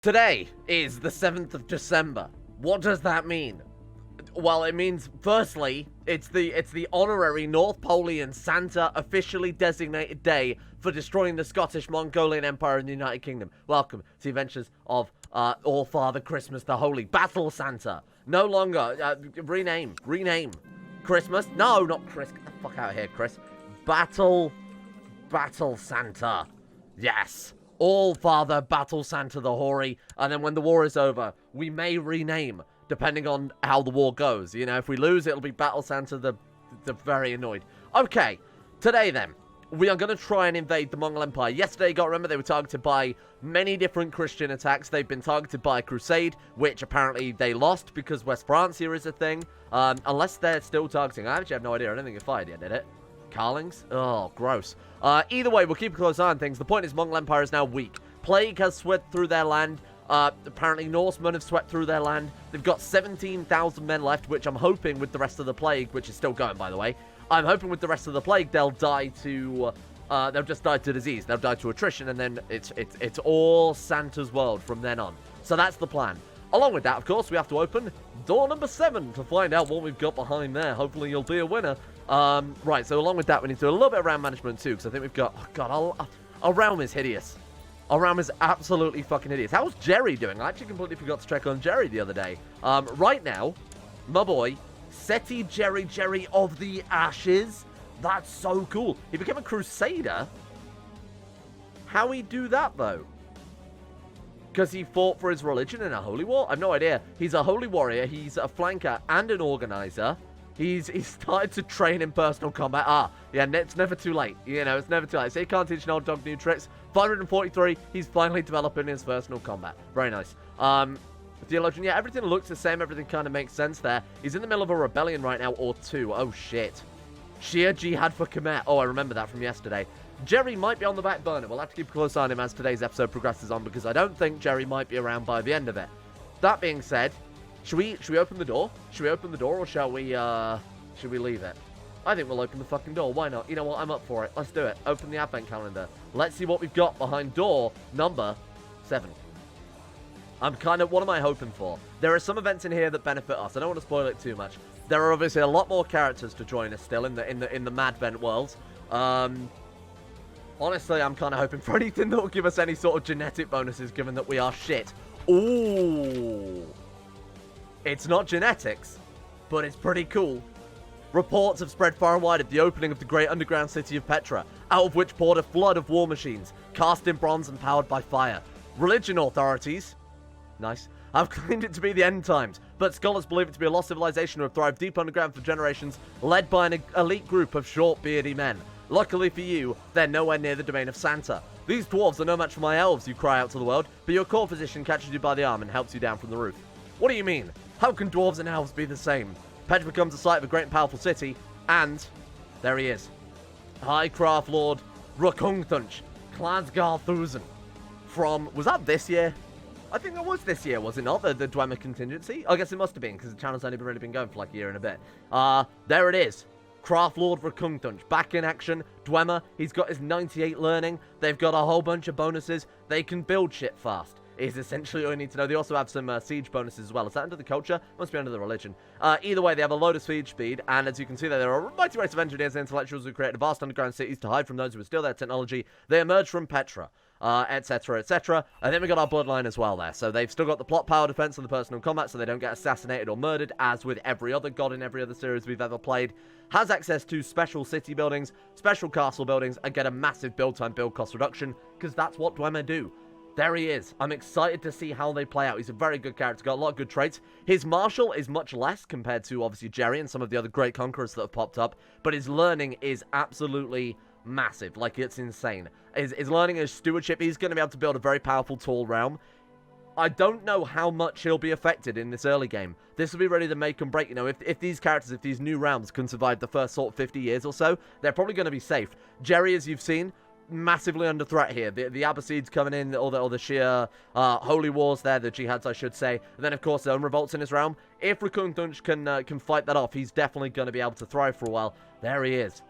Today is the 7th of December. What does that mean? Well, it means, firstly, it's the honorary North Polian Santa officially designated day for destroying the Scottish Mongolian Empire in the United Kingdom. Welcome to the adventures of All-Father Christmas the Holy. Battle Santa. No longer, rename. Christmas? No, not Chris. Get the fuck out of here, Chris. Battle Santa. Yes. All-Father Battle Santa the Hoary, and then when the war is over, we may rename, depending on how the war goes. You know, if we lose, it'll be Battle Santa the very annoyed. Okay, today then, we are going to try and invade the Mongol Empire. Yesterday, you got to remember, they were targeted by many different Christian attacks. They've been targeted by Crusade, which apparently they lost because West Francia is a thing. Unless they're still targeting. I actually have no idea. I don't think it fired yet, did it? Carlings? Oh, gross. Either way, we'll keep a close eye on things. The point is, Mongol Empire is now weak. Plague has swept through their land. Apparently, Norsemen have swept through their land. They've got 17,000 men left, which I'm hoping with the rest of the Plague, which is still going, by the way. I'm hoping with the rest of the Plague, they'll die to... they'll just die to disease. They'll die to attrition, and then it's all Santa's world from then on. So that's the plan. Along with that, of course, we have to open door number 7 to find out what we've got behind there. Hopefully, you'll be a winner. Right, so along with that, we need to do a little bit of realm management too, because I think we've got... Oh, God, our realm is hideous. Our realm is absolutely fucking hideous. How's Jerry doing? I actually completely forgot to check on Jerry the other day. Right now, my boy, Seti Jerry of the Ashes. That's so cool. He became a Crusader. How he do that, though? Because he fought for his religion in a holy war? I've no idea. He's a holy warrior. He's a flanker and an organizer. He's started to train in personal combat. Yeah, it's never too late. You know, it's never too late. So you can't teach an old dog new tricks. 543, he's finally developing his personal combat. Very nice. Theologian, yeah, everything looks the same. Everything kind of makes sense there. He's in the middle of a rebellion right now, or two. Oh, shit. Sheer Jihad for Khmer. Oh, I remember that from yesterday. Jerry might be on the back burner. We'll have to keep a close eye on him as today's episode progresses on, because I don't think Jerry might be around by the end of it. That being said, should we open the door? Should we open the door, or shall we leave it? I think we'll open the fucking door. Why not? You know what? I'm up for it. Let's do it. Open the advent calendar. Let's see what we've got behind door number 7. What am I hoping for? There are some events in here that benefit us. I don't want to spoil it too much. There are obviously a lot more characters to join us still in the Madvent world. Honestly, I'm kind of hoping for anything that will give us any sort of genetic bonuses, given that we are shit. Ooh. It's not genetics, but it's pretty cool. Reports have spread far and wide of the opening of the great underground city of Petra, out of which poured a flood of war machines, cast in bronze and powered by fire. Religion authorities, nice, have claimed it to be the end times, but scholars believe it to be a lost civilization who have thrived deep underground for generations, led by an elite group of short, beardy men. Luckily for you, they're nowhere near the domain of Santa. These dwarves are no match for my elves, you cry out to the world, but your core physician catches you by the arm and helps you down from the roof. What do you mean? How can dwarves and elves be the same? Petra becomes the site of a great and powerful city, and there he is. High Craft Lord Rakungthunch, Klansgarthusen. From, was that this year? I think that was this year, was it not? The Dwemer contingency? I guess it must have been, because the channel's only really been going for like a year and a bit. There it is. Craft Lord Rakungthunch, back in action. Dwemer, he's got his 98 learning. They've got a whole bunch of bonuses. They can build shit fast. Is essentially all you need to know. They also have some siege bonuses as well. Is that under the culture? Must be under the religion. Either way, they have a load of siege speed, and as you can see there are a mighty race of engineers and intellectuals who created vast underground cities to hide from those who steal their technology. They emerged from Petra, etc., etc. And then we got our bloodline as well there. So they've still got the plot, power, defense, and the personal combat, so they don't get assassinated or murdered, as with every other god in every other series we've ever played. Has access to special city buildings, special castle buildings, and get a massive build time, build cost reduction, because that's what Dwemer do. There he is. I'm excited to see how they play out. He's a very good character, got a lot of good traits. His martial is much less compared to, obviously, Jerry and some of the other great conquerors that have popped up, but his learning is absolutely massive. Like, it's insane. His learning is stewardship. He's going to be able to build a very powerful, tall realm. I don't know how much he'll be affected in this early game. This will be really the make and break. You know, if these characters, if these new realms can survive the first sort of 50 years or so, they're probably going to be safe. Jerry, as you've seen, massively under threat here. The Abbasids coming in, all the sheer holy wars there, the jihads, I should say. And then, of course, their own revolts in his realm. If Rakungthunch can fight that off, he's definitely going to be able to thrive for a while. There he is.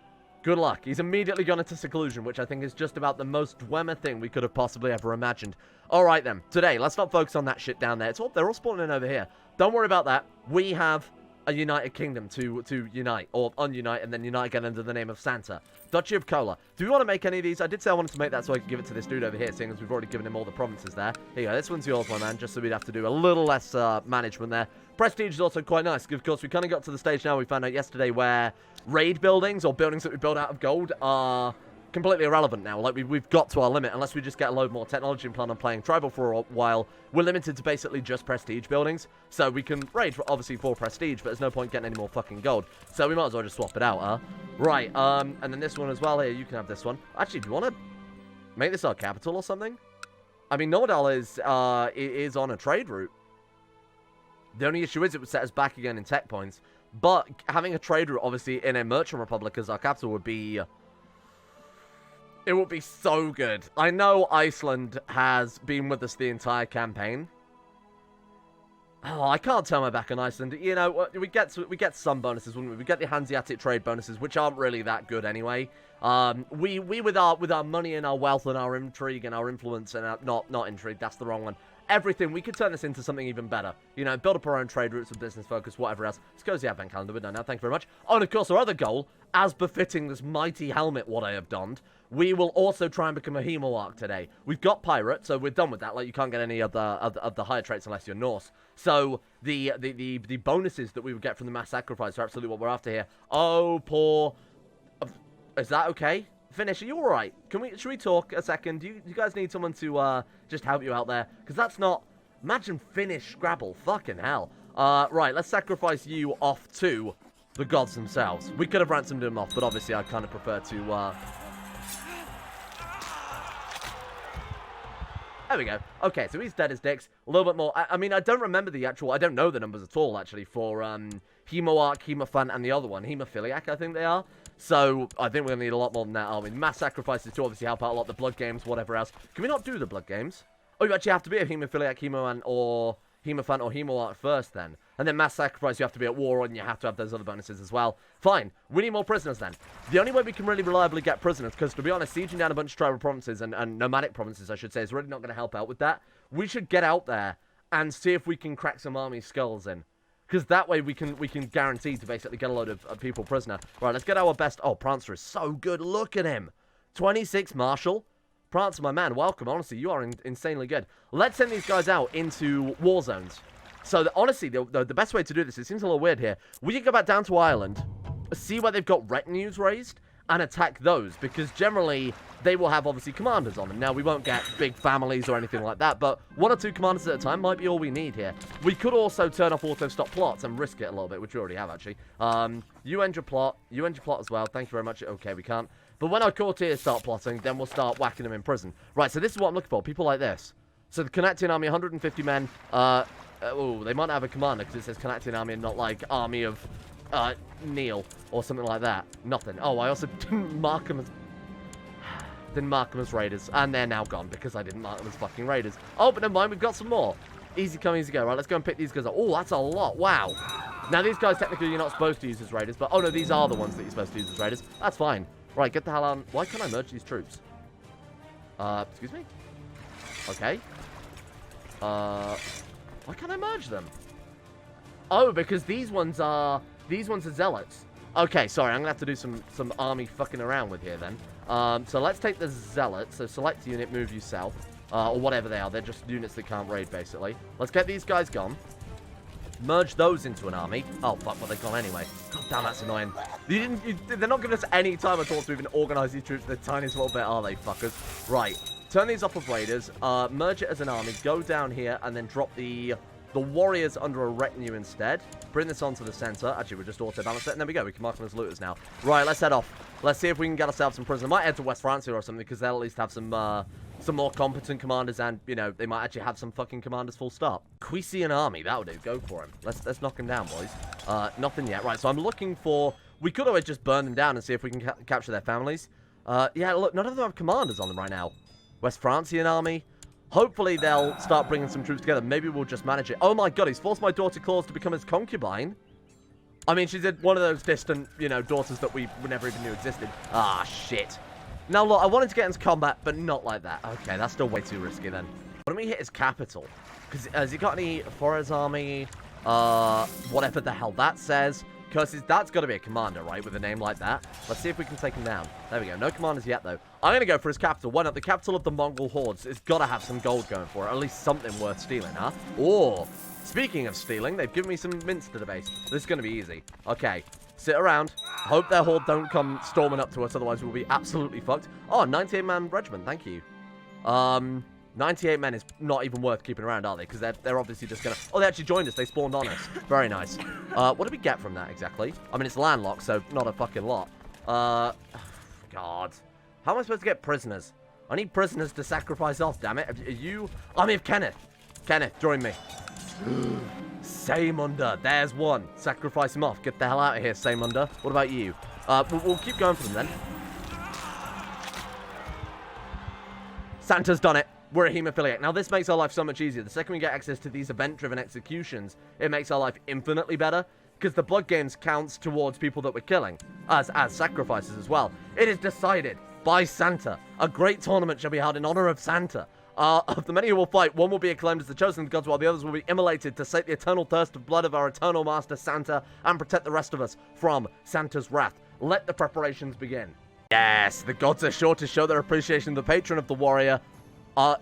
Good luck. He's immediately gone into seclusion, which I think is just about the most Dwemer thing we could have possibly ever imagined. Alright then, today, let's not focus on that shit down there. They're all spawning in over here. Don't worry about that. We have a United Kingdom to unite, or unite, and then unite again under the name of Santa. Duchy of Kola. Do we want to make any of these? I did say I wanted to make that so I could give it to this dude over here, seeing as we've already given him all the provinces there. Here you go, this one's yours, my man, just so we'd have to do a little less management there. Prestige is also quite nice. Of course, we kind of got to the stage now we found out yesterday where raid buildings, or buildings that we build out of gold, are completely irrelevant now. Like, we've got to our limit. Unless we just get a load more technology and plan on playing tribal for a while, we're limited to basically just prestige buildings. So we can raid, obviously, for prestige, but there's no point getting any more fucking gold. So we might as well just swap it out, huh? Right, and then this one as well here. You can have this one. Actually, do you want to make this our capital or something? I mean, Nomadal is on a trade route. The only issue is it would set us back again in tech points. But having a trade route, obviously, in a merchant republic as our capital would be... It would be so good. I know Iceland has been with us the entire campaign. Oh, I can't turn my back on Iceland. You know, we get some bonuses, wouldn't we? We get the Hanseatic trade bonuses, which aren't really that good anyway. We with our money and our wealth and our intrigue and our influence and our, not intrigue, that's the wrong one. Everything, we could turn this into something even better. You know, build up our own trade routes with business focus, whatever else. Let's go to the advent calendar. We're done now. Thank you very much. Oh, and of course, our other goal, as befitting this mighty helmet, what I have donned, we will also try and become a Hemoarch today. We've got Pirate, so we're done with that. Like, you can't get any of the higher traits unless you're Norse. So, the bonuses that we would get from the mass sacrifice are absolutely what we're after here. Oh, poor... Is that okay? Finish, are you alright? Should we talk a second? Do you guys need someone to just help you out there? Because that's not... Imagine Finnish Scrabble. Fucking hell. Right, let's sacrifice you off to the gods themselves. We could have ransomed him off, but obviously I kind of prefer to... There we go. Okay, so he's dead as dicks. A little bit more. I mean, I don't remember the actual... I don't know the numbers at all, actually, for Hemoarch, Hemofan, and the other one. Hemophiliac, I think they are. So, I think we're going to need a lot more than that, aren't we? Mass sacrifices to obviously help out a lot. The blood games, whatever else. Can we not do the blood games? Oh, you actually have to be a Hemophiliac, Hemofan, or Hemoarch first, then. And then mass sacrifice, you have to be at war, and you have to have those other bonuses as well. Fine. We need more prisoners, then. The only way we can really reliably get prisoners, because, to be honest, sieging down a bunch of tribal provinces, and nomadic provinces, I should say, is really not going to help out with that. We should get out there and see if we can crack some army skulls in. Because that way we can guarantee to basically get a load of people prisoner. Right, let's get our best... Oh, Prancer is so good. Look at him. 26 Marshal. Prancer, my man, welcome. Honestly, you are insanely good. Let's send these guys out into war zones. So, honestly, the best way to do this, it seems a little weird here. We can go back down to Ireland, see where they've got retinues raised, and attack those. Because generally, they will have, obviously, commanders on them. Now, we won't get big families or anything like that, but 1 or 2 commanders at a time might be all we need here. We could also turn off auto-stop plots and risk it a little bit, which we already have, actually. You end your plot as well. Thank you very much. Okay, we can't. But when our courtiers start plotting, then we'll start whacking them in prison. Right, so this is what I'm looking for. People like this. So the Canadian army, 150 men. Oh, they might not have a commander because it says Canadian army and not like army of Neil or something like that. Nothing. Oh, I also didn't mark them as raiders, and they're now gone because I didn't mark them as fucking raiders. Oh, but never mind, we've got some more. Easy come, easy go. Right, let's go and pick these guys up. Oh, that's a lot. Wow. Now these guys technically you're not supposed to use as raiders, but oh no, these are the ones that you're supposed to use as raiders. That's fine. Right, get the hell on. Why can't I merge these troops? Excuse me? Okay. Why can't I merge them? Oh, because these ones are zealots. Okay, sorry, I'm gonna have to do some army fucking around with here then. So let's take the zealots. So select unit, move you south, or whatever they are. They're just units that can't raid, basically. Let's get these guys gone. Merge those into an army. Oh fuck, well they're gone anyway. God damn, that's annoying. They're not giving us any time at all to even organize these troops the tiniest little bit, are they, fuckers? Right. Turn these off of raiders. Merge it as an army. Go down here and then drop the warriors under a retinue instead. Bring this onto the center. Actually, we'll just auto-balance it. And there we go. We can mark them as looters now. Right, let's head off. Let's see if we can get ourselves some prisoners. Might head to West Francia or something, because they'll at least have some more competent commanders, and, you know, they might actually have some fucking commanders full stop. Quisian army. That'll do. Go for him. Let's knock him down, boys. Nothing yet. Right, so I'm looking for... We could always just burn them down and see if we can capture their families. Yeah, look, none of them have commanders on them right now. West Francian army. Hopefully they'll start bringing some troops together. Maybe we'll just manage it. Oh my god, he's forced my daughter Claus to become his concubine. I mean, she's one of those distant, you know, daughters that we never even knew existed. Ah, shit. Now, look, I wanted to get into combat, but not like that. Okay, that's still way too risky, then. Why don't we hit his capital? Because has he got any for his army? Whatever the hell that says. Because that's got to be a commander, right, with a name like that. Let's see if we can take him down. There we go. No commanders yet, though. I'm going to go for his capital. Why not? The capital of the Mongol hordes. It's got to have some gold going for it. At least something worth stealing, huh? Or, speaking of stealing, they've given me some mints to the base. This is going to be easy. Okay. Sit around. Hope their horde don't come storming up to us, otherwise we'll be absolutely fucked. Oh, 98-man regiment. Thank you. 98 men is not even worth keeping around, are they? Because they're obviously just going to... Oh, they actually joined us. They spawned on us. Very nice. What did we get from that, exactly? I mean, it's landlocked, so not a fucking lot. God. How am I supposed to get prisoners? I need prisoners to sacrifice off, damn it. Are you... Army of Kenneth. Kenneth, join me. Saymunda. There's one. Sacrifice him off. Get the hell out of here, Saymunda. What about you? We'll keep going for them, then. Santa's done it. We're a hemophiliac. Now, this makes our life so much easier. The second we get access to these event-driven executions, it makes our life infinitely better, because the blood games counts towards people that we're killing, as sacrifices as well. It is decided by Santa. A great tournament shall be held in honor of Santa. Of the many who will fight, one will be acclaimed as the chosen of the gods, while the others will be immolated to sate the eternal thirst of blood of our eternal master, Santa, and protect the rest of us from Santa's wrath. Let the preparations begin. Yes, the gods are sure to show their appreciation of the patron of the warrior,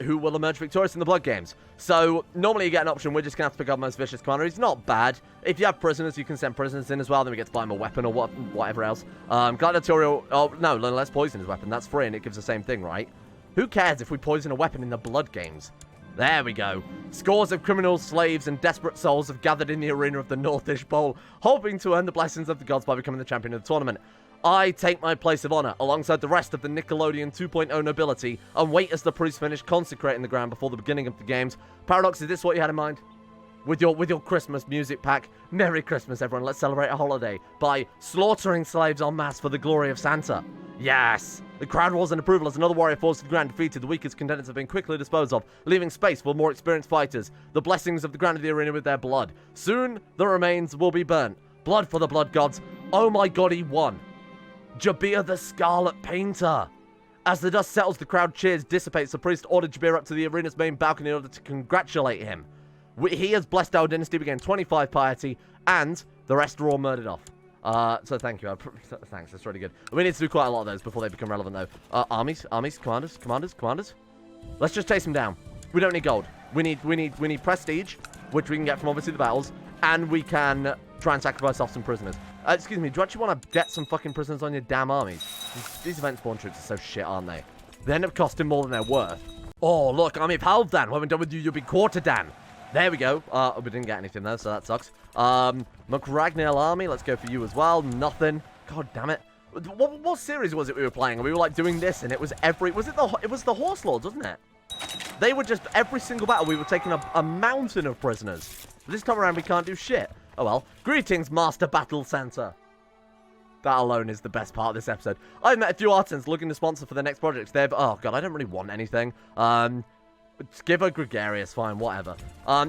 who will emerge victorious in the blood games. So, normally you get an option, we're just going to have to pick up most vicious commander. He's not bad. If you have prisoners, you can send prisoners in as well, then we get to buy him a weapon or whatever else. Gladiatorial, oh, no, let's poison his weapon. That's free and it gives the same thing, right? Who cares if we poison a weapon in the blood games? There we go. Scores of criminals, slaves, and desperate souls have gathered in the arena of the Northish Bowl, hoping to earn the blessings of the gods by becoming the champion of the tournament. I take my place of honor alongside the rest of the Nickelodeon 2.0 nobility and wait as the priests finish consecrating the ground before the beginning of the games. Paradox, is this what you had in mind? With your Christmas music pack? Merry Christmas, everyone. Let's celebrate a holiday by slaughtering slaves en masse for the glory of Santa. Yes! The crowd roars in approval as another warrior falls to the ground defeated. The weakest contenders have been quickly disposed of, leaving space for more experienced fighters. The blessings of the ground of the arena with their blood. Soon, the remains will be burnt. Blood for the blood gods. Oh my god, he won. Jabir the Scarlet Painter. As the dust settles, the crowd cheers dissipates. The priest ordered Jabir up to the arena's main balcony in order to congratulate him. He has blessed our dynasty, we gained 25 piety, and the rest are all murdered off. So thank you. Thanks, that's really good. We need to do quite a lot of those before they become relevant, though. Armies, commanders. Let's just chase them down. We don't need gold. We need prestige, which we can get from obviously the battles, and we can try and sacrifice off some prisoners. Excuse me, do you actually want to get some fucking prisoners on your damn armies? These event spawn troops are so shit, aren't they? They end up costing more than they're worth. Oh, look, Army of Halfdan. When we're done with you, you'll be Quarterdan. There we go. We didn't get anything there, so that sucks. McRagnell Army, let's go for you as well. Nothing. God damn it. What series was it we were playing? We were like doing this, and it was it was the Horse Lords, wasn't it? They were just, every single battle, we were taking a mountain of prisoners. But this time around, we can't do shit. Oh well. Greetings, Master Battle Center. That alone is the best part of this episode. I've met a few artisans looking to sponsor for the next projects. They've... Oh, God, I don't really want anything. Give a gregarious, fine, whatever.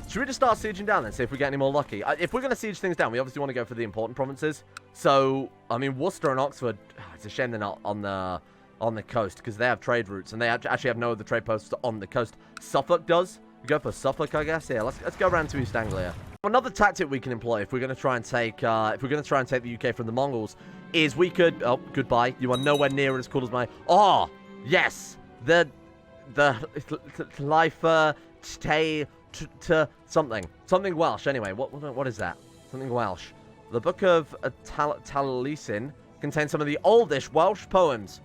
Should we just start sieging down then, see if we get any more lucky? If we're going to siege things down, we obviously want to go for the important provinces. So, I mean, Worcester and Oxford... It's a shame they're not on the coast, because they have trade routes, and they actually have no other trade posts on the coast. Suffolk does. We go for Suffolk, I guess. Yeah, let's go around to East Anglia. Another tactic we can employ if we're going to try and take the UK from the Mongols is we could... Oh, goodbye. You are nowhere near as cool as my... Oh, yes. The life something Welsh. Anyway, what is that? Something Welsh. The Book of Taliesin contains some of the oldish Welsh poems.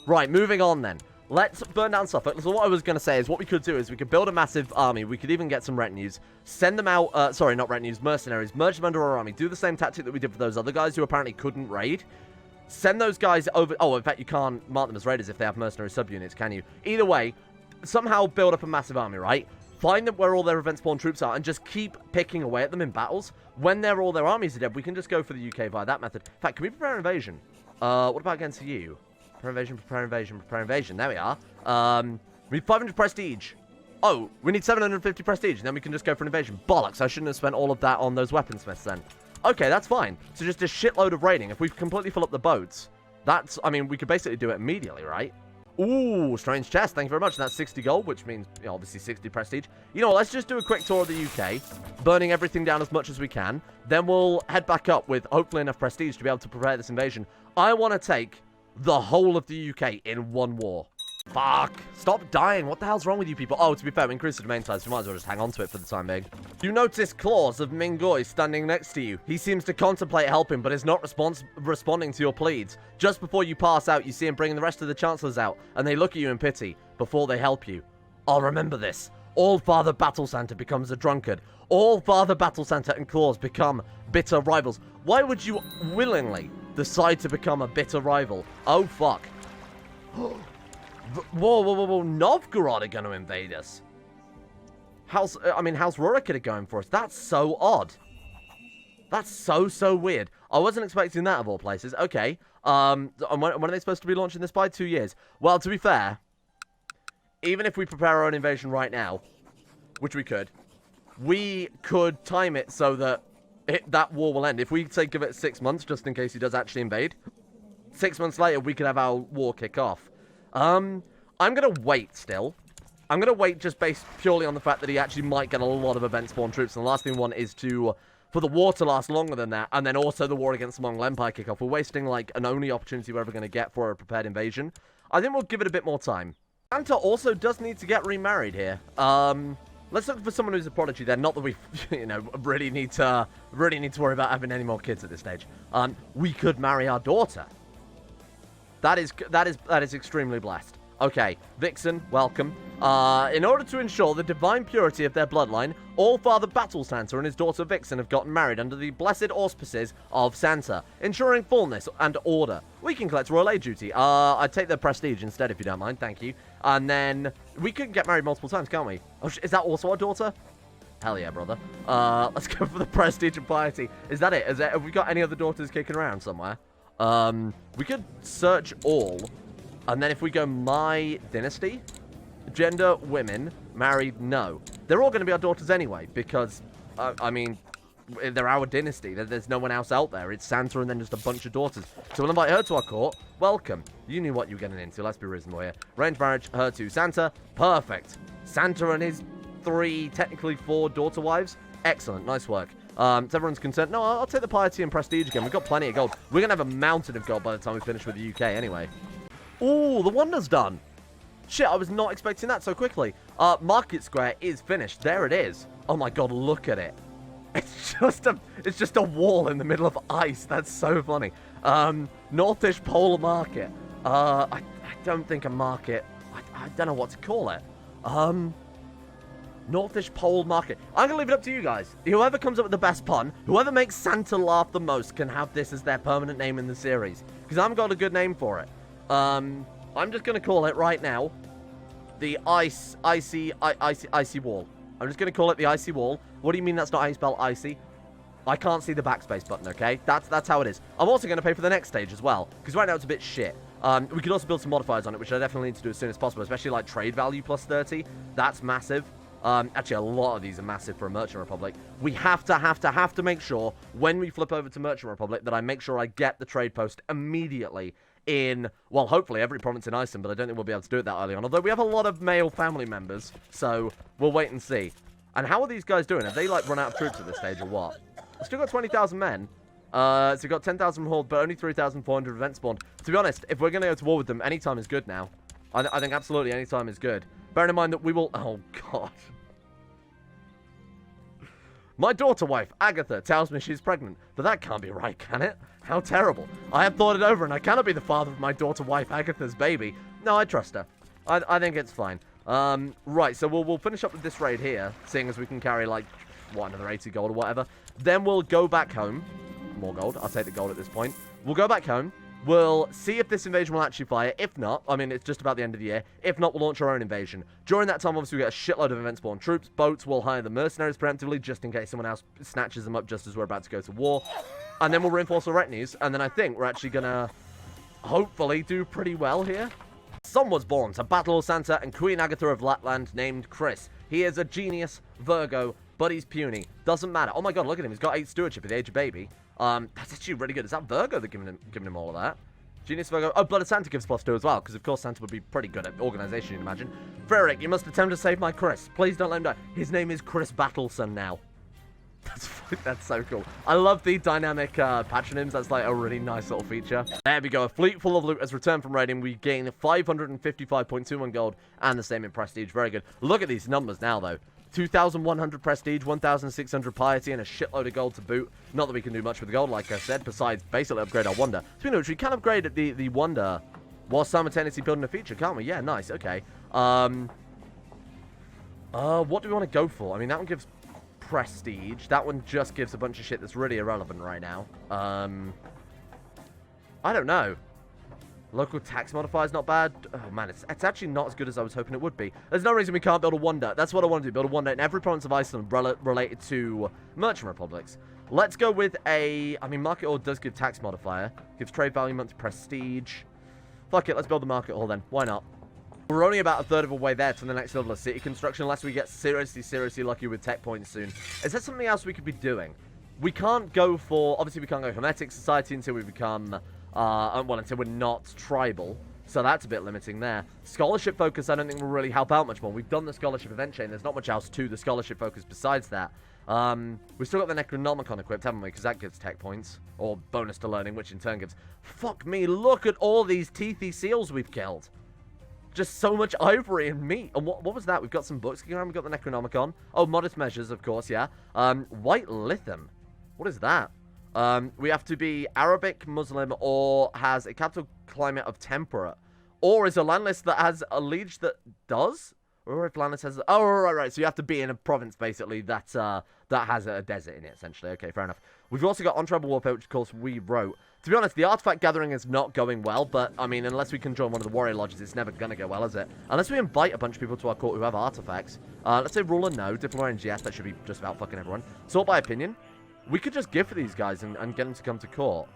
Right, moving on then. Let's burn down Suffolk. So what I was going to say is what we could do is we could build a massive army. We could even get some retinues. Send them out... sorry, not retinues. Mercenaries. Merge them under our army. Do the same tactic that we did for those other guys who apparently couldn't raid. Send those guys over... Oh, in fact, you can't mark them as raiders if they have mercenary subunits, can you? Either way, somehow build up a massive army, right? Find them where all their event spawn troops are and just keep picking away at them in battles. When all their armies are dead, we can just go for the UK via that method. In fact, can we prepare an invasion? What about against you? Prepare invasion. There we are. We need 500 prestige. Oh, we need 750 prestige, and then we can just go for an invasion. Bollocks, I shouldn't have spent all of that on those weaponsmiths then. Okay, that's fine. So just a shitload of raiding. If we completely fill up the boats, that's, I mean, we could basically do it immediately, right? Ooh, strange chest. Thank you very much. And that's 60 gold, which means, you know, obviously 60 prestige. You know what, let's just do a quick tour of the UK, burning everything down as much as we can. Then we'll head back up with hopefully enough prestige to be able to prepare this invasion. I want to take the whole of the UK in one war. Fuck. Stop dying. What the hell's wrong with you people? Oh, to be fair, we increased the demonetised. We might as well just hang on to it for the time being. You notice Claws of Mingoi standing next to you. He seems to contemplate helping, but is not responding to your pleads. Just before you pass out, you see him bringing the rest of the chancellors out, and they look at you in pity before they help you. I'll remember this. All Father Battle Santa becomes a drunkard. All Father Battle Santa and Claws become bitter rivals. Why would you willingly decide to become a bitter rival? Oh, fuck. Whoa. Novgorod are going to invade us. How's Ruric it going for us? That's so odd. That's so weird. I wasn't expecting that of all places. Okay. And when are they supposed to be launching this by? 2 years. Well, to be fair, even if we prepare our own invasion right now, which we could time it so that that war will end. If we, say, give it 6 months, just in case he does actually invade, 6 months later, we could have our war kick off. I'm going to wait still. I'm going to wait just based purely on the fact that he actually might get a lot of event spawn troops. And the last thing we want is for the war to last longer than that. And then also the war against the Mongol Empire kick off. We're wasting, like, an only opportunity we're ever going to get for a prepared invasion. I think we'll give it a bit more time. Santa also does need to get remarried here. Let's look for someone who's a prodigy then. Not that we, you know, really need to worry about having any more kids at this stage. We could marry our daughter. That is extremely blessed. Okay, Vixen, welcome. In order to ensure the divine purity of their bloodline, all Father Battle Santa and his daughter Vixen have gotten married under the blessed auspices of Santa, ensuring fullness and order. We can collect royal aid duty. I'd take the prestige instead if you don't mind, thank you. And then we can get married multiple times, can't we? Oh, is that also our daughter? Hell yeah, brother. Let's go for the prestige and piety. Is that it? Have we got any other daughters kicking around somewhere? We could search all, and then if we go my dynasty, gender, women, married, no. They're all going to be our daughters anyway, because, I mean, they're our dynasty. There's no one else out there. It's Santa and then just a bunch of daughters. So we'll invite her to our court. Welcome. You knew what you were getting into. Let's be reasonable here. Arranged marriage, her to Santa. Perfect. Santa and his 3, technically 4 daughter wives. Excellent. Nice work. Is everyone's concerned? No, I'll take the piety and prestige again. We've got plenty of gold. We're going to have a mountain of gold by the time we finish with the UK anyway. Ooh, the wonder's done. Shit, I was not expecting that so quickly. Market Square is finished. There it is. Oh my god, look at it. It's just a wall in the middle of ice. That's so funny. Northish Pole Market. I don't think a market. I don't know what to call it. Northish Pole Market. I'm going to leave it up to you guys. Whoever comes up with the best pun, whoever makes Santa laugh the most can have this as their permanent name in the series. Because I haven't got a good name for it. I'm just going to call it right now the icy wall. I'm just going to call it the icy wall. What do you mean that's not how you spell icy? I can't see the backspace button, okay? That's how it is. I'm also going to pay for the next stage as well. Because right now it's a bit shit. We could also build some modifiers on it, which I definitely need to do as soon as possible. Especially like trade value plus 30. That's massive. Actually, a lot of these are massive for a Merchant Republic. We have to make sure when we flip over to Merchant Republic that I make sure I get the trade post immediately in, well, hopefully every province in Iceland, but I don't think we'll be able to do it that early on. Although we have a lot of male family members, so we'll wait and see. And how are these guys doing? Have they, like, run out of troops at this stage or what? We've still got 20,000 men. So we've got 10,000 hold, but only 3,400 event spawned. To be honest, if we're going to go to war with them, any time is good now. I think absolutely any time is good. Bearing in mind that we will... Oh, God. My daughter wife, Agatha, tells me she's pregnant. But that can't be right, can it? How terrible. I have thought it over, and I cannot be the father of my daughter wife, Agatha's baby. No, I trust her. I think it's fine. Right, so we'll finish up with this raid here, seeing as we can carry, like, what, another 80 gold or whatever. Then we'll go back home. More gold. I'll take the gold at this point. We'll go back home. We'll see if this invasion will actually fire. If not, I mean, it's just about the end of the year. If not, we'll launch our own invasion. During that time, obviously, we get a shitload of event spawn troops. Boats will hire the mercenaries preemptively, just in case someone else snatches them up just as we're about to go to war. And then we'll reinforce our retinues. And then I think we're actually going to hopefully do pretty well here. son was born to Battle Santa and Queen Agatha of Lapland named Chris. He is a genius, Virgo, but he's puny. Doesn't matter. Oh my god, look at him. He's got 8 stewardship at the age of baby. That's actually really good. Is that Virgo that giving him all of that? Genius Virgo. Oh, Blood of Santa gives +2 as well, because of course Santa would be pretty good at organization, you'd imagine. Freric, you must attempt to save my Chris. Please don't let him die. His name is Chris Battleson now. That's so cool. I love the dynamic patronyms. That's like a really nice little feature. There we go. A fleet full of loot has returned from raiding. We gain 555.21 gold and the same in prestige. Very good. Look at these numbers now, though. 2,100 prestige, 1,600 piety, and a shitload of gold to boot. Not that we can do much with the gold, like I said, besides basically upgrade our wonder. Speaking of which, we can upgrade the wonder while simultaneously building a feature, can't we? Yeah, nice. Okay. What do we want to go for? I mean, that one gives prestige. That one just gives a bunch of shit that's really irrelevant right now. I don't know. Local tax modifier is not bad. Oh man, it's actually not as good as I was hoping it would be. There's no reason we can't build a wonder. That's what I want to do. Build a wonder in every province of Iceland related to merchant republics. Let's go with a... I mean, market hall does give tax modifier. Gives trade value, monthly prestige. Fuck it, let's build the market hall then. Why not? We're only about a third of a way there to the next level of city construction, unless we get seriously lucky with tech points soon. Is there something else we could be doing? We can't go for... Obviously, we can't go Hermetic Society until we become... well, until we're not tribal. So that's a bit limiting there. Scholarship focus, I don't think will really help out much more. We've done the scholarship event chain. There's not much else to the scholarship focus besides that. We've still got the Necronomicon equipped, haven't we? Because that gives tech points. Or bonus to learning, which in turn gives... Fuck me, look at all these teethy seals we've killed. Just so much ivory and meat. And what was that? We've got some books. We've got the Necronomicon. Oh, modest measures, of course, yeah. White Lithium. What is that? We have to be Arabic, Muslim, or has a capital climate of temperate. Or is a land list that has a liege that does? Or if land list has... Oh, right. So you have to be in a province, basically, that has a desert in it, essentially. Okay, fair enough. We've also got On-Tribal Warfare, which, of course, we wrote. To be honest, the artifact gathering is not going well, but, I mean, unless we can join one of the warrior lodges, it's never going to go well, is it? Unless we invite a bunch of people to our court who have artifacts. Let's say ruler, no. Diplomarians, yes. That should be just about fucking everyone. Sort by opinion. We could just gift these guys and get them to come to court.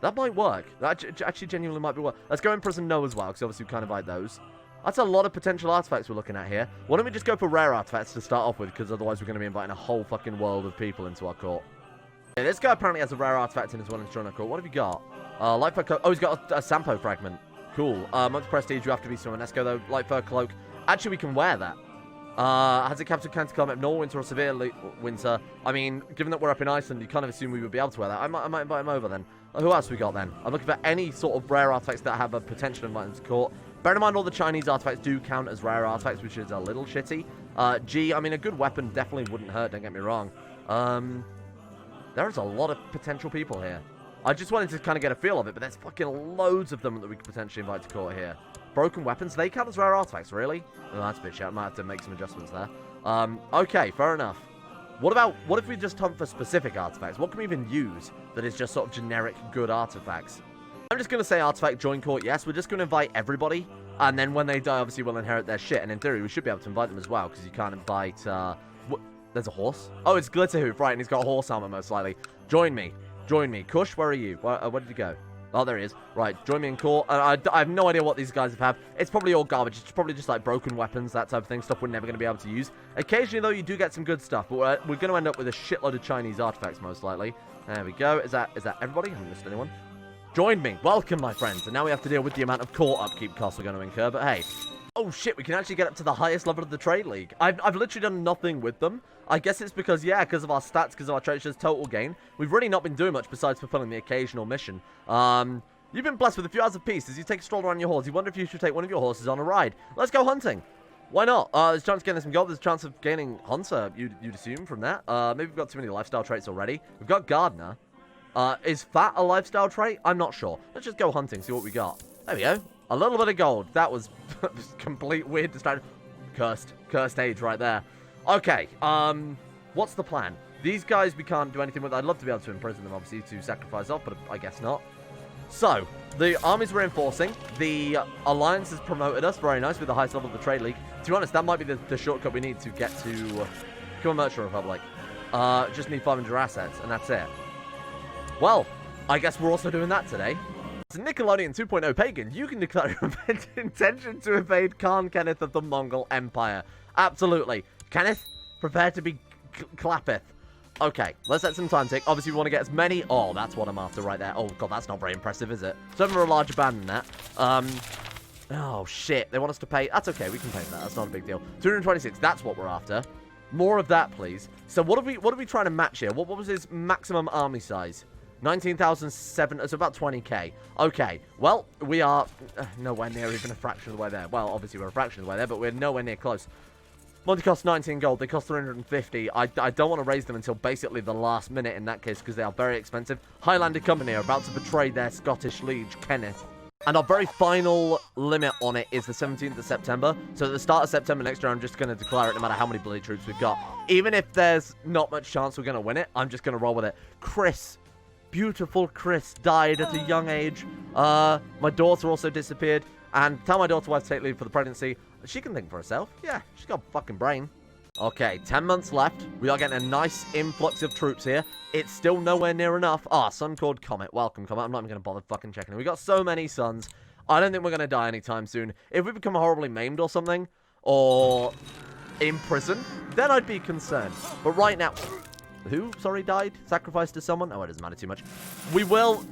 That might work. That actually genuinely might be work. Let's go in prison no as well, because obviously we can't invite those. That's a lot of potential artifacts we're looking at here. Why don't we just go for rare artifacts to start off with, because otherwise we're going to be inviting a whole fucking world of people into our court. Yeah, this guy apparently has a rare artifact in his one in our court. What have you got? Light fur cloak. Oh, he's got a Sampo fragment. Cool. Month's prestige, you have to be someone. Let's go though. Light fur cloak. Actually, we can wear that. Has a capital counter climate of normal winter or severe winter? I mean, given that we're up in Iceland, you kind of assume we would be able to wear that. I might invite him over then. Who else we got then? I'm looking for any sort of rare artifacts that have a potential of inviting to court. Bear in mind, all the Chinese artifacts do count as rare artifacts, which is a little shitty. G, I mean, a good weapon definitely wouldn't hurt, don't get me wrong. There's a lot of potential people here. I just wanted to kind of get a feel of it, but there's fucking loads of them that we could potentially invite to court here. Broken weapons, they count as rare artifacts, really? Oh, that's a bit shit. I might have to make some adjustments there. Okay, fair enough. What if we just hunt for specific artifacts? What can we even use that is just sort of generic good artifacts? I'm just going to say artifact join court, yes. We're just going to invite everybody, and then when they die, obviously we'll inherit their shit, and in theory, we should be able to invite them as well, because you can't invite, there's a horse? Oh, it's Glitterhoof, right, and he's got a horse armor, most likely. Join me. Join me. Kush, where are you? Where did you go? Oh, there he is. Right, join me in court. I have no idea what these guys have. It's probably all garbage. It's probably just like broken weapons, that type of thing. Stuff we're never going to be able to use. Occasionally, though, you do get some good stuff. But we're going to end up with a shitload of Chinese artifacts, most likely. There we go. Is that everybody? I haven't missed anyone. Join me. Welcome, my friends. And now we have to deal with the amount of court upkeep costs we're going to incur. But hey. Oh, shit. We can actually get up to the highest level of the trade league. I've literally done nothing with them. I guess it's because, yeah, because of our stats, because of our traits, just total gain. We've really not been doing much besides fulfilling the occasional mission. You've been blessed with a few hours of peace. As you take a stroll around your horse, you wonder if you should take one of your horses on a ride. Let's go hunting. Why not? There's a chance of getting some gold. There's a chance of gaining Hunter, you'd assume from that. Maybe we've got too many lifestyle traits already. We've got Gardener. Is Fat a lifestyle trait? I'm not sure. Let's just go hunting, see what we got. There we go. A little bit of gold. That was complete weird distraction. Cursed age right there. Okay, what's the plan? These guys we can't do anything with. I'd love to be able to imprison them, obviously, to sacrifice off, but I guess not. So, the armies we're enforcing. The alliance has promoted us. Very nice, with the highest level of the trade league. To be honest, that might be the shortcut we need to get to become a merchant republic. Just need 500 assets, and that's it. Well, I guess we're also doing that today. As a Nickelodeon 2.0 pagan, you can declare your intention to invade Khan Kenneth of the Mongol Empire. Absolutely. Kenneth, prepare to be clappeth. Okay, let's let some time tick. Obviously, we want to get as many... Oh, that's what I'm after right there. Oh, God, that's not very impressive, is it? Some are a larger band than that. Oh, shit. They want us to pay... That's okay, we can pay for that. That's not a big deal. 226, that's what we're after. More of that, please. So what are we trying to match here? What was his maximum army size? 19,007, so about 20k. Okay, well, we are nowhere near even a fraction of the way there. Well, obviously we're a fraction of the way there, but we're nowhere near close. Monty costs 19 gold, they cost 350. I don't want to raise them until basically the last minute in that case, because they are very expensive. Highlander Company are about to betray their Scottish liege, Kenneth. And our very final limit on it is the 17th of September. So at the start of September next year, I'm just going to declare it no matter how many bloody troops we've got. Even if there's not much chance we're going to win it, I'm just going to roll with it. Chris. Beautiful Chris died at a young age. My daughter also disappeared. And tell my daughter wife to take leave for the pregnancy. She can think for herself. Yeah, she's got a fucking brain. Okay, 10 months left. We are getting a nice influx of troops here. It's still nowhere near enough. Ah, son called Comet. Welcome, Comet. I'm not even going to bother fucking checking it. We got so many sons. I don't think we're going to die anytime soon. If we become horribly maimed or something, or in prison, then I'd be concerned. But right now... Who, sorry, died? Sacrificed to someone? Oh, it doesn't matter too much. We will,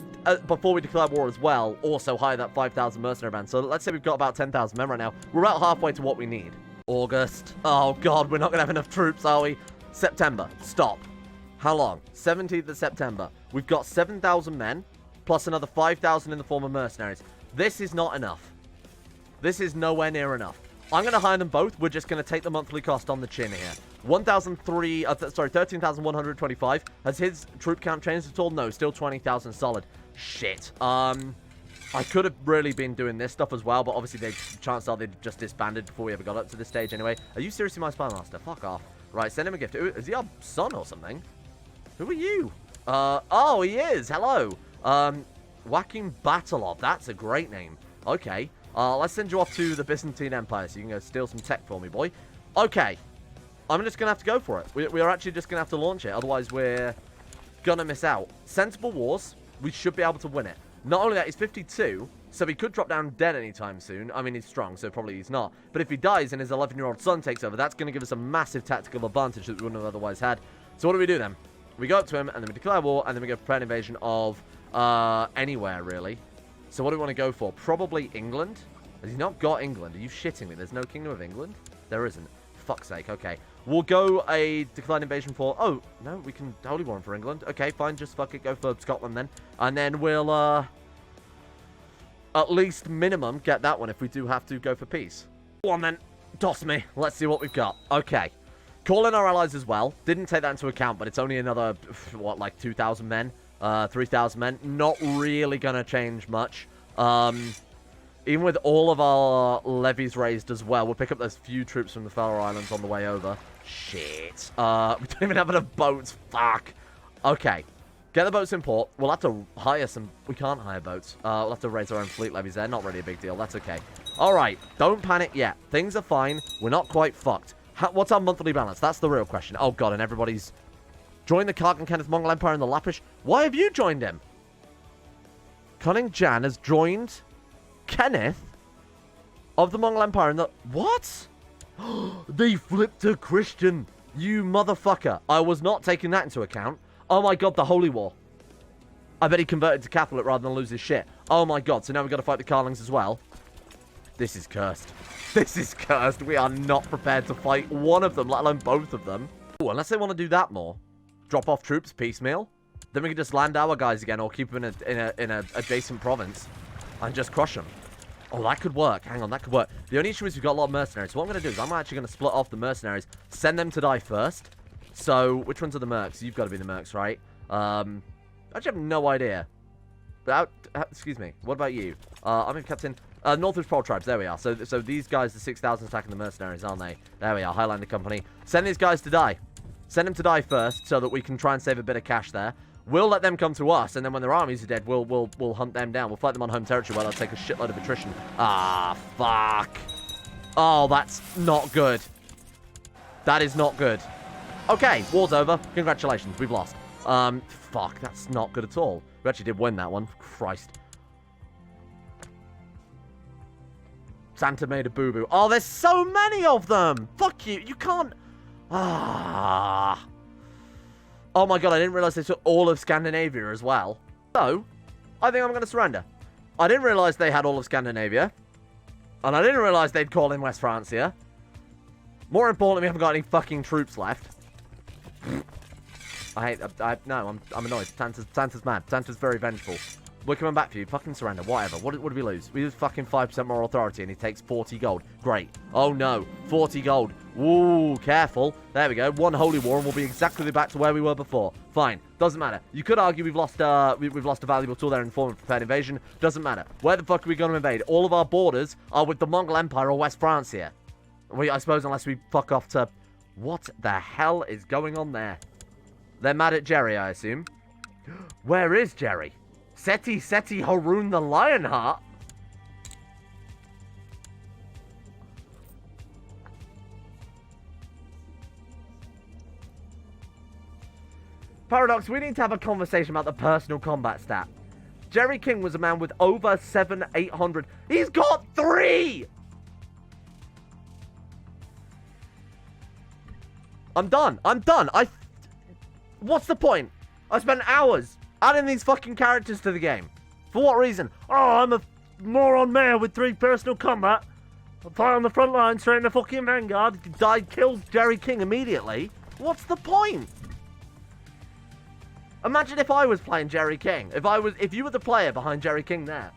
before we declare war as well, also hire that 5,000 mercenary band. So let's say we've got about 10,000 men right now. We're about halfway to what we need. August. Oh, God, we're not going to have enough troops, are we? September. Stop. How long? 17th of September. We've got 7,000 men, plus another 5,000 in the form of mercenaries. This is not enough. This is nowhere near enough. I'm going to hire them both. We're just going to take the monthly cost on the chin here. 13,125. Has his troop count changed at all? No, still 20,000 solid. Shit. I could have really been doing this stuff as well, but obviously chances are they just disbanded before we ever got up to this stage anyway. Are you seriously my spy master? Fuck off. Right, send him a gift. Is he our son or something? Who are you? Oh, he is. Hello. Wacky Battleov. That's a great name. Okay. Let's send you off to the Byzantine Empire so you can go steal some tech for me, boy. Okay. I'm just going to have to go for it. We are actually just going to have to launch it. Otherwise, we're going to miss out. Sensible wars. We should be able to win it. Not only that, he's 52, so he could drop down dead anytime soon. I mean, he's strong, so probably he's not. But if he dies and his 11-year-old son takes over, that's going to give us a massive tactical advantage that we wouldn't have otherwise had. So what do we do then? We go up to him, and then we declare war, and then we go prepare an invasion of anywhere, really. So what do we want to go for? Probably England. Has he not got England? Are you shitting me? There's no Kingdom of England? There isn't. Fuck's sake. Okay. We'll go a declared invasion for... Oh, no. We can Holy War for England. Okay, fine. Just fuck it. Go for Scotland then. And then we'll, at least minimum get that one if we do have to go for peace. Go on then. Toss me. Let's see what we've got. Okay. Call in our allies as well. Didn't take that into account, but it's only another, what, like 2,000 men? 3,000 men. Not really going to change much. Even with all of our levies raised as well, we'll pick up those few troops from the Faroe Islands on the way over. Shit. We don't even have enough boats. Fuck. Okay. Get the boats in port. We'll have to hire some... We can't hire boats. We'll have to raise our own fleet levies there. Not really a big deal. That's okay. Alright. Don't panic yet. Things are fine. We're not quite fucked. What's our monthly balance? That's the real question. Oh, God. And everybody's... joined the Kark and Kenneth Mongol Empire and the Lappish. Why have you joined him? Cunning Jan has joined... Kenneth of the Mongol Empire and the... What? They flipped to Christian. You motherfucker. I was not taking that into account. Oh my God, the Holy War. I bet he converted to Catholic rather than lose his shit. Oh my God, so now we've got to fight the Carlings as well. This is cursed. This is cursed. We are not prepared to fight one of them, let alone both of them. Ooh, unless they want to do that more. Drop off troops piecemeal. Then we can just land our guys again or keep them in a adjacent province. And just crush them. Oh, that could work. Hang on, that could work. The only issue is we've got a lot of mercenaries. So what I'm going to do is I'm actually going to split off the mercenaries. Send them to die first. So, which ones are the mercs? You've got to be the mercs, right? I actually have no idea. But, excuse me. What about you? I'm in Captain... Northwich Pole Tribes. There we are. So these guys, the 6,000 attacking the mercenaries, aren't they? There we are. Highlander Company. Send these guys to die. Send them to die first so that we can try and save a bit of cash there. We'll let them come to us, and then when their armies are dead, we'll hunt them down. We'll fight them on home territory while they'll take a shitload of attrition. Ah, fuck. Oh, that's not good. That is not good. Okay, war's over. Congratulations, we've lost. Fuck, that's not good at all. We actually did win that one. Christ. Santa made a boo-boo. Oh, there's so many of them. Fuck you. You can't... Ah. Oh my god, I didn't realize they took all of Scandinavia as well. So, I think I'm going to surrender. I didn't realize they had all of Scandinavia. And I didn't realize they'd call in West Francia. More importantly, we haven't got any fucking troops left. No, I'm annoyed. Santa's mad. Santa's very vengeful. We're coming back for you. Fucking surrender. Whatever. What did we lose? We lose fucking 5% moral authority and he takes 40 gold. Great. Oh no. 40 gold. Ooh, careful. There we go. One holy war and we'll be exactly back to where we were before. Fine. Doesn't matter. You could argue we've lost a valuable tool there in the form of prepared invasion. Doesn't matter. Where the fuck are we going to invade? All of our borders are with the Mongol Empire or West Francia. I suppose unless we fuck off to... What the hell is going on there? They're mad at Jerry, I assume. Where is Jerry? Seti Haroon the Lionheart? Paradox, we need to have a conversation about the personal combat stat. Jerry King was a man with over 800. He's got 3! I'm done. What's the point? I spent hours adding these fucking characters to the game. For what reason? Oh, I'm a moron mayor with 3 personal combat. I fight on the front line, straight in the fucking vanguard. Kills Jerry King immediately. What's the point? Imagine if I was playing Jerry King. If you were the player behind Jerry King there.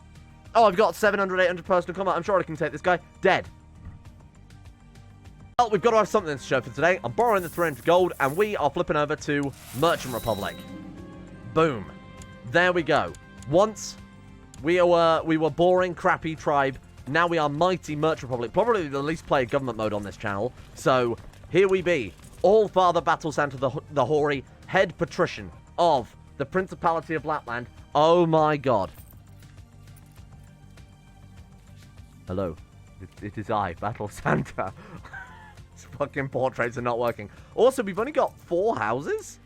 Oh, I've got 700, 800 personal combat. I'm sure I can take this guy. Dead. Well, we've got to have something to show for today. I'm borrowing the 300 gold, and we are flipping over to Merchant Republic. Boom. There we go. Once we were boring, crappy tribe. Now we are mighty Merchant Republic. Probably the least played government mode on this channel. So, here we be. All Father Battle Santa the Hoary, head patrician of the Principality of Lapland. Oh my god. Hello. It is I, Battle Santa. Fucking portraits are not working. Also, we've only got 4 houses.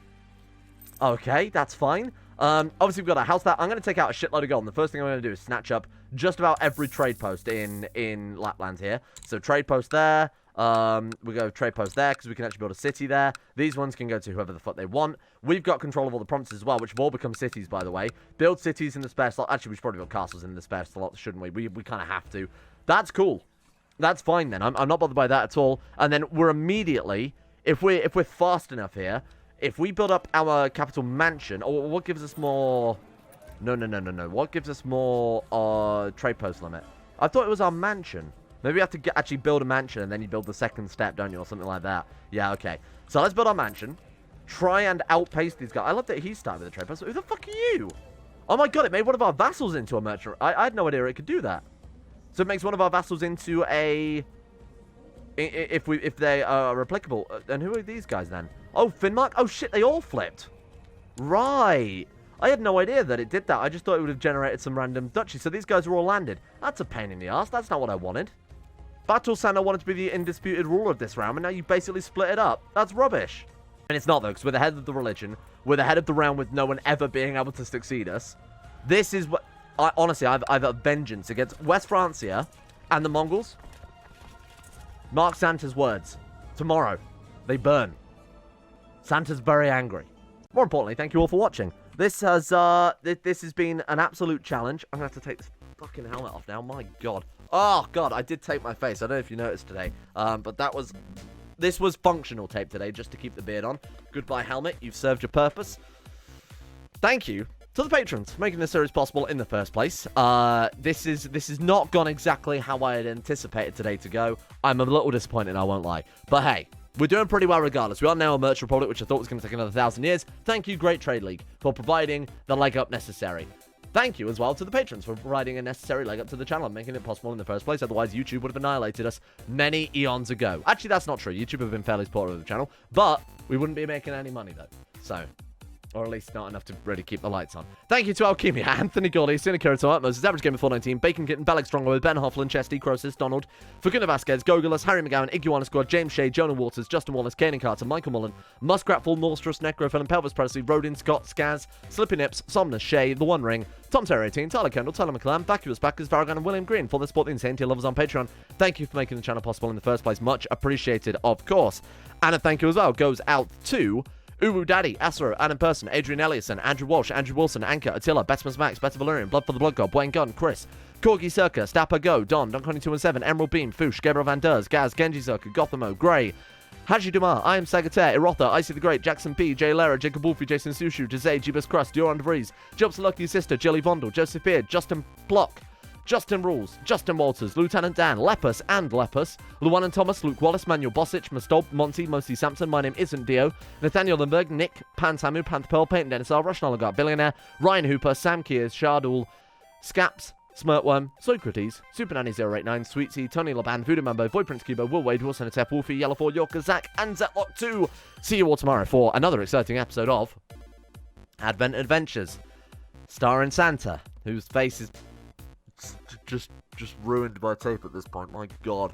Okay, that's fine. Obviously, we've got a house there. I'm going to take out a shitload of gold. And the first thing I'm going to do is snatch up just about every trade post in Lapland here. So, trade post there. We go trade post there because we can actually build a city there. These ones can go to whoever the fuck they want. We've got control of all the provinces as well, which have all become cities, by the way. Build cities in the spare slot. Actually, we should probably build castles in the spare slot, shouldn't we? We kind of have to. That's cool. That's fine then. I'm not bothered by that at all. And then we're immediately, if we're fast enough here, if we build up our capital mansion, or what gives us more? No. What gives us more trade post limit? I thought it was our mansion. Maybe we have to actually build a mansion and then you build the second step, don't you, or something like that. Yeah, okay. So let's build our mansion. Try and outpace these guys. I love that he's starting with the trade post. Who the fuck are you? Oh my god, it made one of our vassals into a merchant. I had no idea it could do that. So it makes one of our vassals into a... If they are replicable. And who are these guys then? Oh, Finnmark? Oh shit, they all flipped. Right. I had no idea that it did that. I just thought it would have generated some random duchies. So these guys are all landed. That's a pain in the ass. That's not what I wanted. Battle Santa wanted to be the undisputed ruler of this realm, and now you basically split it up. That's rubbish. And it's not, though, because we're the head of the religion. We're the head of the realm with no one ever being able to succeed us. This is what... honestly, I've a vengeance against West Francia and the Mongols. Mark Santa's words. Tomorrow, they burn. Santa's very angry. More importantly, thank you all for watching. This has been an absolute challenge. I'm going to have to take this fucking helmet off now. My god. Oh, god, I did tape my face. I don't know if you noticed today. But this was functional tape today, just to keep the beard on. Goodbye, helmet. You've served your purpose. Thank you to the patrons for making this series possible in the first place. This is not gone exactly how I had anticipated today to go. I'm a little disappointed, I won't lie. But hey, we're doing pretty well regardless. We are now a Merchant Republic, which I thought was going to take another 1,000 years. Thank you, Great Trade League, for providing the leg up necessary. Thank you as well to the patrons for providing a necessary leg up to the channel and making it possible in the first place. Otherwise, YouTube would have annihilated us many eons ago. Actually, that's not true. YouTube have been fairly supportive of the channel, but we wouldn't be making any money, though. So, Or at least not enough to really keep the lights on. Thank you to Alchemia, Anthony Gordy, Sinikirito, Moses, Average Gamer 419, Bacon Kitten, Bellic Strongbow, Ben Hoffland, Chesty, Crosis, Donald, Faguna Vasquez, Gogolus, Harry McGowan, Iguana Squad, James Shea, Jonah Waters, Justin Wallace, Kanan Carter, Michael Mullen, Muskratful, Norstrus, Necrophil, Pelvis Presley, Rodin, Scott, Skaz, Slippy Nips, Somnus, Shea, The One Ring, Tom Terry 18, Tyler Kendall, Tyler McClam, Vacuous Backers, Varagon, and William Green for the support the Insane Tier lovers on Patreon. Thank you for making the channel possible in the first place. Much appreciated, of course. And a thank you as well goes out to Uwu Daddy, Asro, Adam Person, Adrian Ellison, Andrew Walsh, Andrew Wilson, Anchor, Attila, Betmas Max, Better Valerian, Blood for the Blood God, Wayne Gunn, Chris, Corgi Circa, Stapper Go, Don, Connie217, Emerald Beam, Foosh, Gabriel Van Ders, Gaz, Genji Circa, Gothamo, Grey, Haji Dumar, I am Sagater, Erotha, Icy the Great, Jackson P, Jay Lara, Jacob Wolfie, Jason Sushu, Jose, Jeebus Crust, Duran DeVries, Jobs Lucky Sister, Jelly Vondel, Joseph Beard, Justin Block, Justin Rules, Justin Walters, Lieutenant Dan, Lepus and Lepus, Luan and Thomas, Luke Wallace, Manuel Bosic, Mustolp, Monty, Mostly Sampson, My Name Isn't Dio, Nathaniel Lindbergh, Nick, Pantamu, Panther Pearl, Peyton Dennis R, Russian Oligarch, Billionaire, Ryan Hooper, Sam Kears, Shardul, Scaps, Smirtworm, Socrates, Super Nanny 089, Sweetsy, Tony Laban, Voodoo Mambo, Boy Prince Cubo, Will Wade, Wilson Atep, Wolfie, Yellow4, Yorker, Zach, and Zetlock 2. See you all tomorrow for another exciting episode of Advent Adventures. Starring Santa, whose face is just ruined by tape at this point. My God.